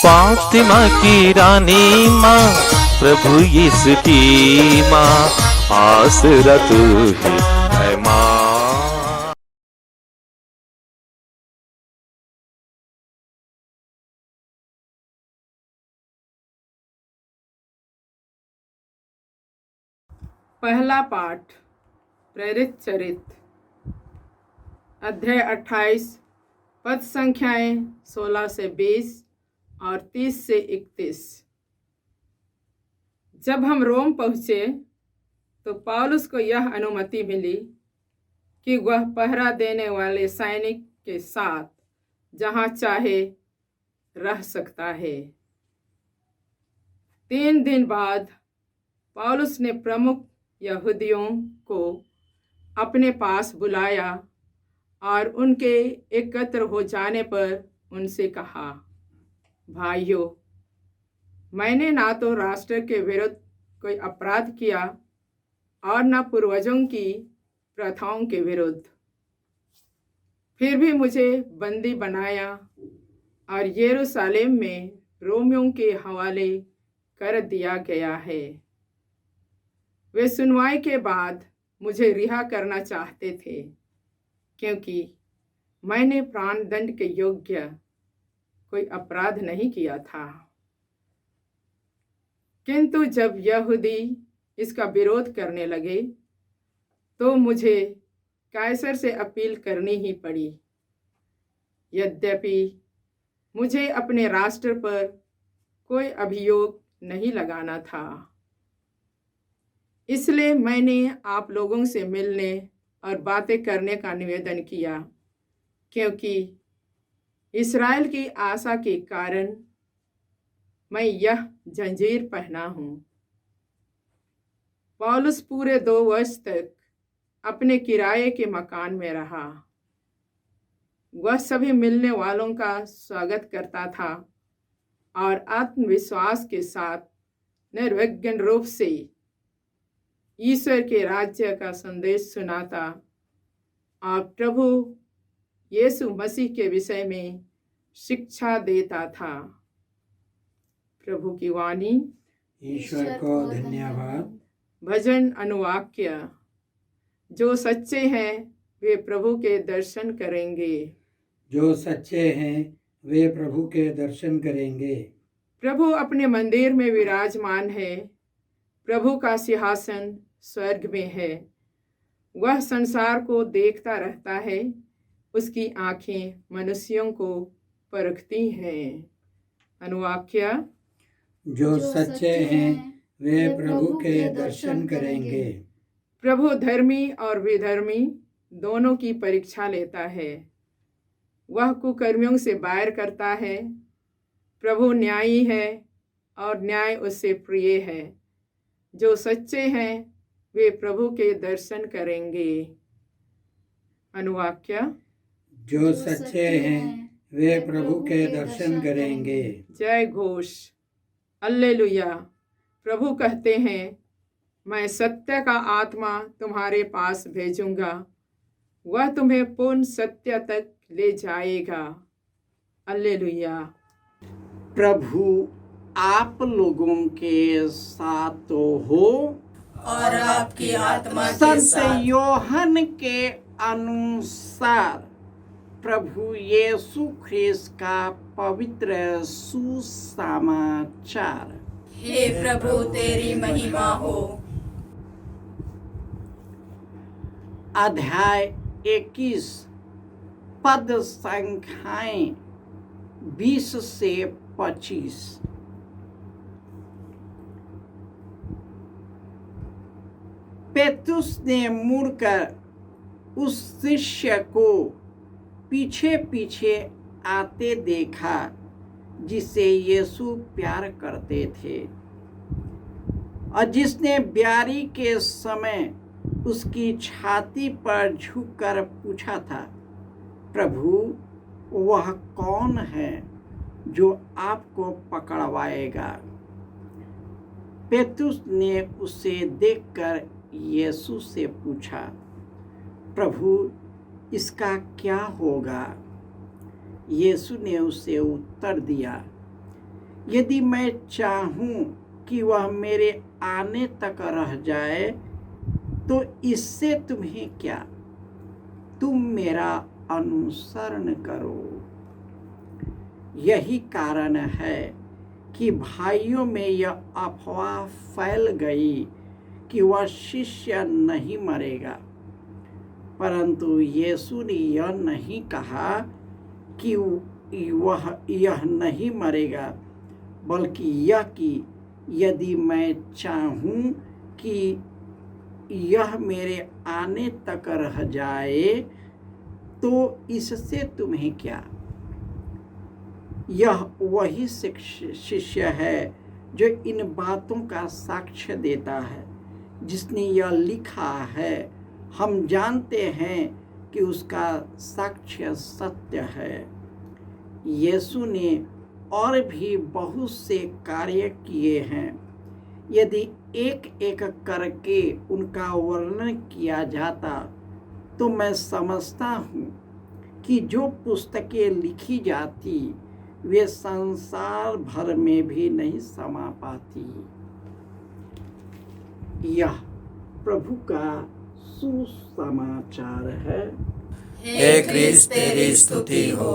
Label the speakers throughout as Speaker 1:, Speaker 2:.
Speaker 1: फातिमा की रानी माँ, प्रभु यीशु की माँ, आसरा तू ही है माँ।
Speaker 2: पहला पाठ प्रेरित चरित्र अध्याय 28 पद संख्याएं 16 से 20 और 30 से 31। जब हम रोम पहुंचे तो पौलुस को यह अनुमति मिली कि वह पहरा देने वाले सैनिक के साथ जहां चाहे रह सकता है। 3 दिन बाद पौलुस ने प्रमुख यहूदियों को अपने पास बुलाया और उनके एकत्र हो जाने पर उनसे कहा, भाइयों, मैंने ना तो राष्ट्र के विरुद्ध कोई अपराध किया और न पूर्वजों की प्रथाओं के विरुद्ध। फिर भी मुझे बंदी बनाया और यरूशलेम में रोमियों के हवाले कर दिया गया है। वे सुनवाई के बाद मुझे रिहा करना चाहते थे, क्योंकि मैंने प्राण दंड के योग्य कोई अपराध नहीं किया था। किंतु जब यहूदी इसका विरोध करने लगे तो मुझे कैसर से अपील करनी ही पड़ी। यद्यपि मुझे अपने राष्ट्र पर कोई अभियोग नहीं लगाना था, इसलिए मैंने आप लोगों से मिलने और बातें करने का निवेदन किया, क्योंकि इस्राएल की आशा के कारण मैं यह जंजीर पहना हूँ। पौलुस पूरे 2 वर्ष तक अपने किराए के मकान में रहा। वह सभी मिलने वालों का स्वागत करता था और आत्मविश्वास के साथ निर्विघ्न रूप से ईश्वर के राज्य का संदेश सुनाता और प्रभु यीशु मसीह के विषय में शिक्षा देता था। प्रभु की वाणी।
Speaker 3: ईश्वर को धन्यवाद।
Speaker 2: भजन अनुवाक्य। जो सच्चे हैं वे प्रभु के दर्शन करेंगे।
Speaker 3: जो सच्चे हैं वे प्रभु के दर्शन करेंगे।
Speaker 2: प्रभु अपने मंदिर में विराजमान है। प्रभु का सिंहासन स्वर्ग में है। वह संसार को देखता रहता है। उसकी आंखें मनुष्यों को परखती हैं। अनुवाक्य।
Speaker 3: जो सच्चे हैं वे प्रभु के दर्शन करेंगे।
Speaker 2: प्रभु धर्मी और विधर्मी दोनों की परीक्षा लेता है। वह कुकर्मियों से बैर करता है। प्रभु न्यायी है और न्याय उससे प्रिय है। जो सच्चे हैं वे प्रभु के दर्शन करेंगे। अनुवाक्य।
Speaker 3: जो सच्चे हैं वे प्रभु के दर्शन करेंगे।
Speaker 2: जय घोष। हल्लेलुया। प्रभु कहते हैं, मैं सत्य का आत्मा तुम्हारे पास भेजूंगा। वह तुम्हें पूर्ण सत्य तक ले जाएगा। हल्लेलुया।
Speaker 4: प्रभु आप लोगों के साथ हो
Speaker 5: और आपकी आत्मा के
Speaker 4: संत
Speaker 5: साथ।
Speaker 4: योहन के अनुसार प्रभु यीशु ख्रिस्त का पवित्र सुसमाचार।
Speaker 5: हे प्रभु तेरी महिमा हो।
Speaker 4: अध्याय 21 पद संख्याएं 20 से 25। पेतुस ने मुड़कर उस शिष्य को पीछे पीछे आते देखा जिसे यीशु प्यार करते थे और जिसने ब्यारी के समय उसकी छाती पर झुककर पूछा था, प्रभु वह कौन है जो आपको पकड़वाएगा? पेतुस ने उसे देखकर यीशु से पूछा, प्रभु इसका क्या होगा? यीशु ने उसे उत्तर दिया, यदि मैं चाहूं कि वह मेरे आने तक रह जाए तो इससे तुम्हें क्या, तुम मेरा अनुसरण करो। यही कारण है कि भाइयों में यह अफवाह फैल गई कि वह शिष्य नहीं मरेगा, परंतु यीशु ने यह नहीं कहा कि वह यह नहीं मरेगा, बल्कि यह कि यदि मैं चाहूं कि यह मेरे आने तक रह जाए तो इससे तुम्हें क्या। यह वही शिष्य है जो इन बातों का साक्ष्य देता है जिसने यह लिखा है। हम जानते हैं कि उसका साक्ष्य सत्य है। यीशु ने और भी बहुत से कार्य किए हैं। यदि एक एक करके उनका वर्णन किया जाता तो मैं समझता हूँ कि जो पुस्तकें लिखी जाती वे संसार भर में भी नहीं समा पाती। यह प्रभु का सुसमाचार है।
Speaker 3: हे क्रिस्त तेरी स्तुति हो।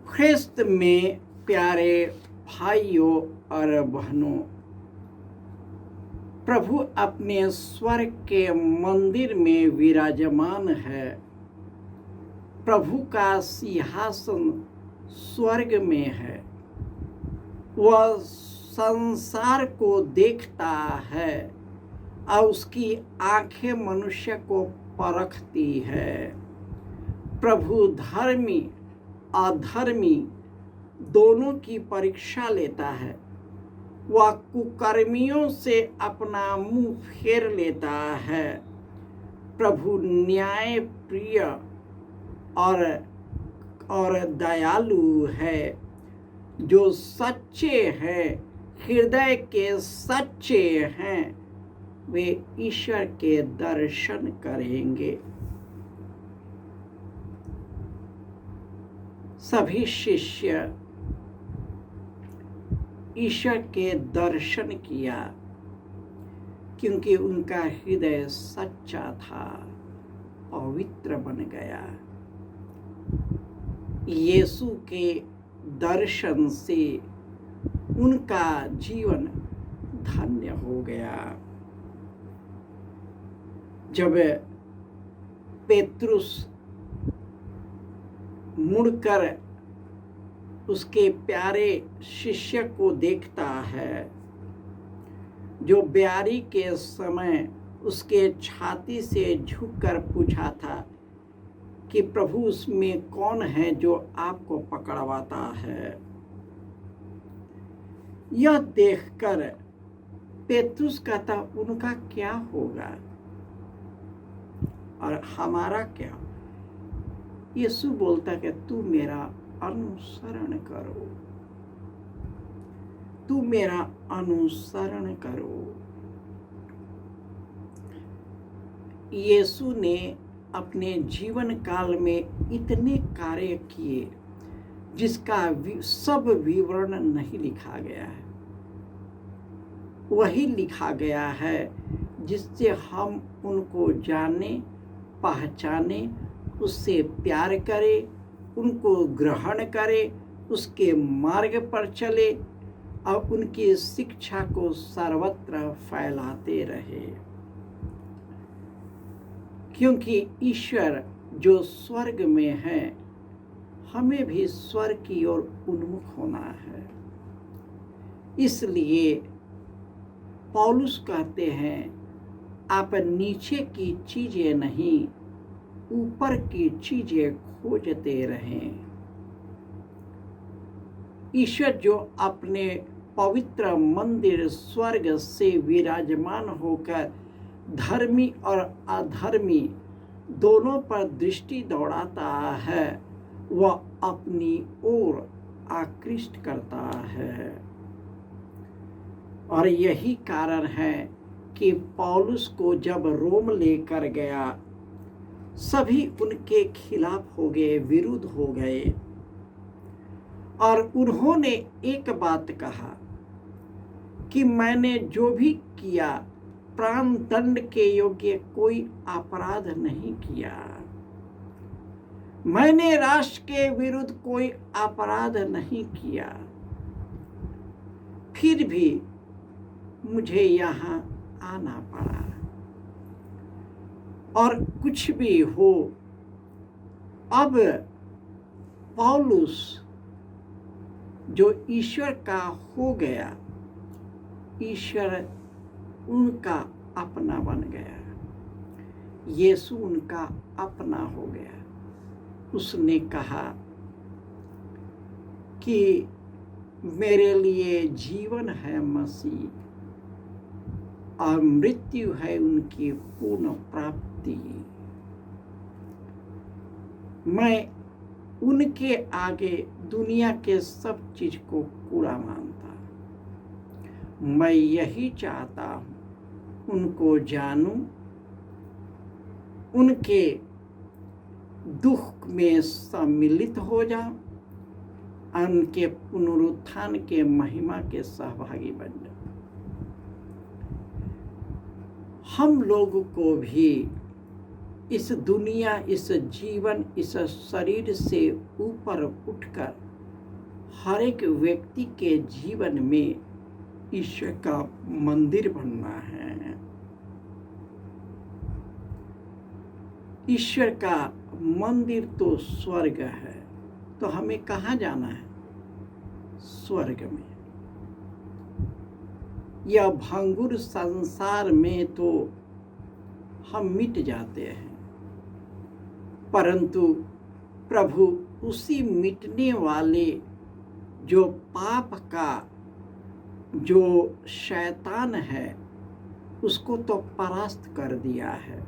Speaker 4: ख्रिस्त में प्यारे भाइयों और बहनों, प्रभु अपने स्वर्ग के मंदिर में विराजमान है। प्रभु का सिंहासन स्वर्ग में है। वह संसार को देखता है और उसकी आंखें मनुष्य को परखती है। प्रभु धर्मी अधर्मी दोनों की परीक्षा लेता है। वह कुकर्मियों से अपना मुंह फेर लेता है। प्रभु न्याय प्रिय और दयालु है। जो सच्चे हैं, हृदय के सच्चे हैं, वे ईश्वर के दर्शन करेंगे। सभी शिष्य ईश्वर के दर्शन किया क्योंकि उनका हृदय सच्चा था, पवित्र बन गया। यीशु के दर्शन से उनका जीवन धन्य हो गया। जब पेतरुस मुड़कर उसके प्यारे शिष्य को देखता है, जो ब्यारी के समय उसके छाती से झुककर पूछा था कि प्रभु उसमें कौन है जो आपको पकड़वाता है। यह देखकर पेतरुस कहता, उनका क्या होगा और हमारा क्या। यीशु बोलता कि तू मेरा अनुसरण करो, तू मेरा अनुसरण करो। यीशु ने अपने जीवन काल में इतने कार्य किए जिसका सब विवरण नहीं लिखा गया है। वही लिखा गया है जिससे हम उनको जाने, पहचाने, उससे प्यार करें, उनको ग्रहण करें, उसके मार्ग पर चले और उनकी शिक्षा को सर्वत्र फैलाते रहे। क्योंकि ईश्वर जो स्वर्ग में है, हमें भी स्वर्ग की ओर उन्मुख होना है। इसलिए पौलुस कहते हैं, आप नीचे की चीजें नहीं, ऊपर की चीजें खोजते रहें। ईश्वर जो अपने पवित्र मंदिर स्वर्ग से विराजमान होकर धर्मी और अधर्मी दोनों पर दृष्टि दौड़ाता है, वह अपनी ओर आकृष्ट करता है। और यही कारण है कि पौलुस को जब रोम लेकर गया, सभी उनके खिलाफ हो गए, विरुद्ध हो गए। और उन्होंने एक बात कहा कि मैंने जो भी किया प्राण दंड के योग्य कोई अपराध नहीं किया, मैंने राष्ट्र के विरुद्ध कोई अपराध नहीं किया, फिर भी मुझे यहाँ आना पड़ा। और कुछ भी हो, अब पौलुस जो ईश्वर का हो गया, ईश्वर उनका अपना बन गया, यीशु उनका अपना हो गया। उसने कहा कि मेरे लिए जीवन है मसीह और मृत्यु है उनकी पूर्ण प्राप्ति। मैं उनके आगे दुनिया के सब चीज को कूड़ा मानता। मैं यही चाहता हूँ उनको जानूं, उनके दुख में सम्मिलित हो जाऊं, उनके पुनरुत्थान के महिमा के सहभागी बन जाऊं। हम लोग को भी इस दुनिया, इस जीवन, इस शरीर से ऊपर उठकर हर एक व्यक्ति के जीवन में ईश्वर का मंदिर बनना है। ईश्वर का मंदिर तो स्वर्ग है, तो हमें कहाँ जाना है? स्वर्ग में। यह भंगुर संसार में तो हम मिट जाते हैं, परंतु प्रभु उसी मिटने वाले जो पाप का जो शैतान है उसको तो परास्त कर दिया है,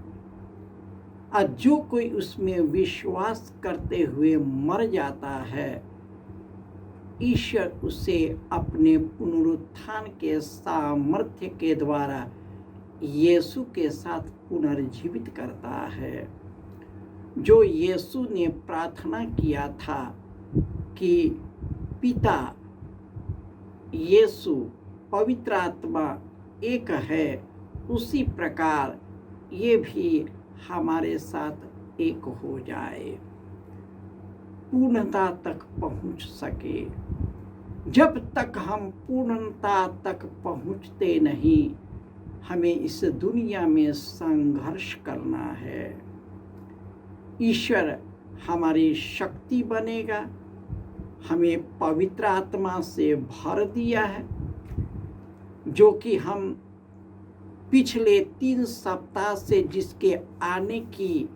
Speaker 4: और जो कोई उसमें विश्वास करते हुए मर जाता है, ईश्वर उसे अपने पुनरुत्थान के सामर्थ्य के द्वारा यीशु के साथ पुनर्जीवित करता है। जो यीशु ने प्रार्थना किया था कि पिता, यीशु, पवित्र आत्मा एक है, उसी प्रकार ये भी हमारे साथ एक हो जाए, पूर्णता तक पहुंच सके। जब तक हम पूर्णता तक पहुंचते नहीं, हमें इस दुनिया में संघर्ष करना है। ईश्वर हमारी शक्ति बनेगा, हमें पवित्र आत्मा से भर दिया है, जो कि हम पिछले 3 सप्ताह से जिसके आने की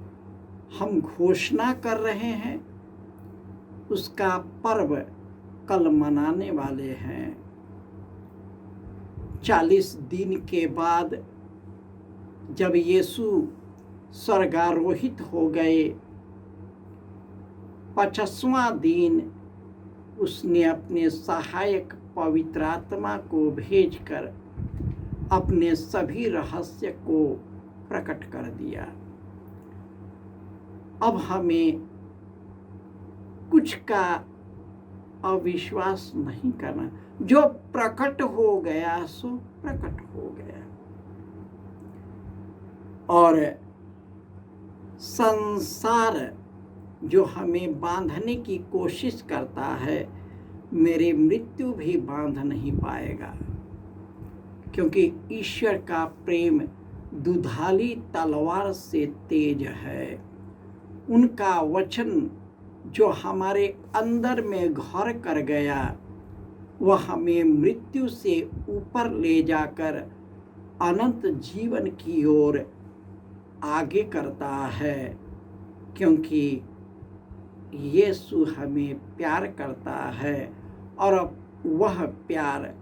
Speaker 4: हम घोषणा कर रहे हैं, उसका पर्व कल मनाने वाले हैं। 40 दिन के बाद जब यीशु स्वर्गारोहित हो गए, 50वां दिन उसने अपने सहायक पवित्र आत्मा को भेजकर अपने सभी रहस्य को प्रकट कर दिया। अब हमें कुछ का अविश्वास नहीं करना। जो प्रकट हो गया सो प्रकट हो गया। और संसार जो हमें बांधने की कोशिश करता है, मेरी मृत्यु भी बांध नहीं पाएगा, क्योंकि ईश्वर का प्रेम दुधाली तलवार से तेज है। उनका वचन जो हमारे अंदर में घर कर गया, वह हमें मृत्यु से ऊपर ले जाकर अनंत जीवन की ओर आगे करता है, क्योंकि यीशु हमें प्यार करता है और वह प्यार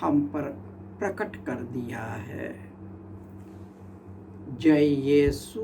Speaker 4: हम पर प्रकट कर दिया है। जय यीशु।